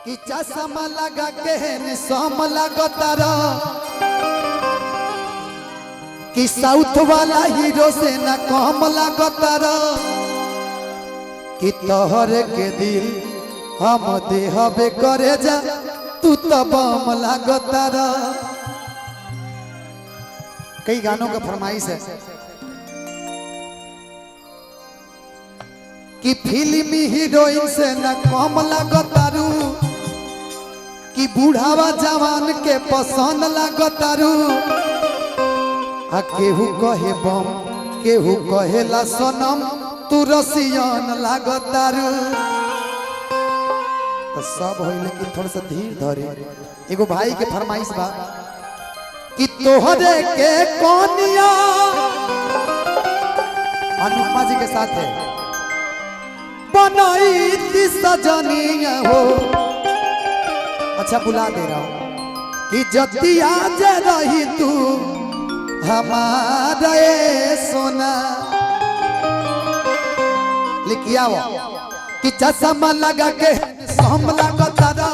कि चश्मा लगा के सम लगतार कि साउथ वाला हीरो से न कम लगतार कि तोहरे के दिल हम देहबे करे जा तू तो बम लगतार। कई गानों का फरमाइश है कि फिल्मी हीरोइन से न कम लगतारू कि बूढ़ावा जवान के पसंद लगतारू। आ केहू कहे बम केहू कहेला सनम तू रसियन लगतारू। तो सब हो लेकिन थोड़ा सा धीर धरे। एगो भाई के फरमाइश बा कि तोहरे के कोनिया अनुपमा जी के साथ है बनाई थी सजनिया हो। अच्छा बुला दे रहा हूं कि जतिया जे रही तू हमारे सोना लिखिया वो कि चश्मा लगा के सम लगतारा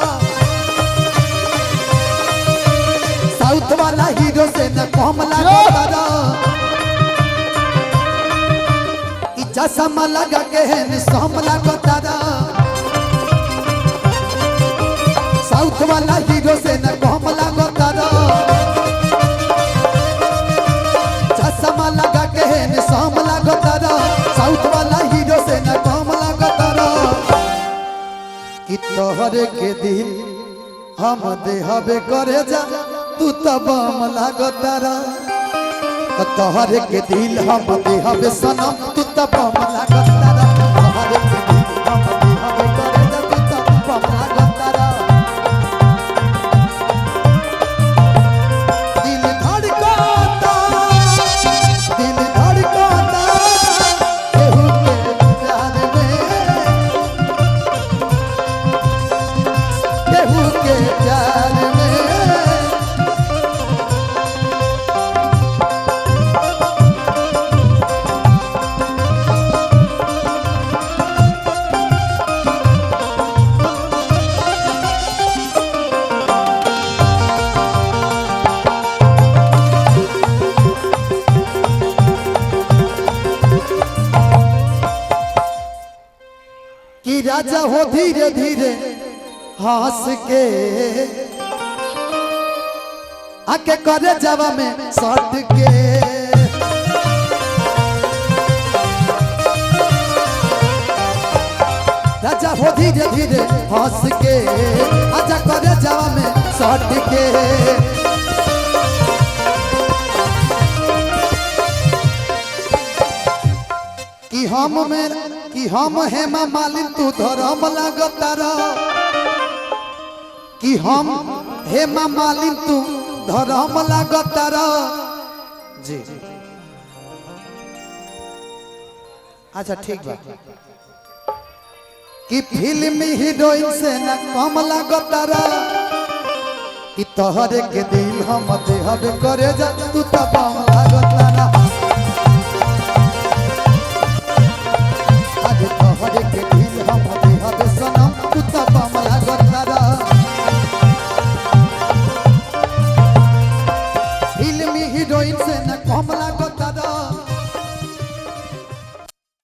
साउथ वाला हीरो से न कम लगतारा कि चश्मा लगा के सम लगतारा साउथ वाला हीरो से न कम लगतारा चश्मा लगा के सम लगतारा साउथ वाला हीरो से न कम लगतारा कि तोहरे के दिल हम देहबे करे जा तू तो बम लगतारा। तोहरे के दिल हम देहबे सनम तू तो बम लगतारा। तोहरे के दिल हम देहबे करे जा तू तो बम लगतारा। दिल धड़कता केहू के प्यार में केहू के प्यार में। कि राजा हो धीरे धीरे हंस के आके करे जवा में सट के राजा हो धीरे धीरे हंस के आजा करे जवा में सट के। कि हम हेमा मालिन तू धर्म लगतारा कि हम हेमा मालिन तू धर्म लगतारा जी। अच्छा ठीक बा कि फिल्मी हीरोइन से न कम लगतारा कि तोहरे के दिल हम देहबे करे जा तू तो बम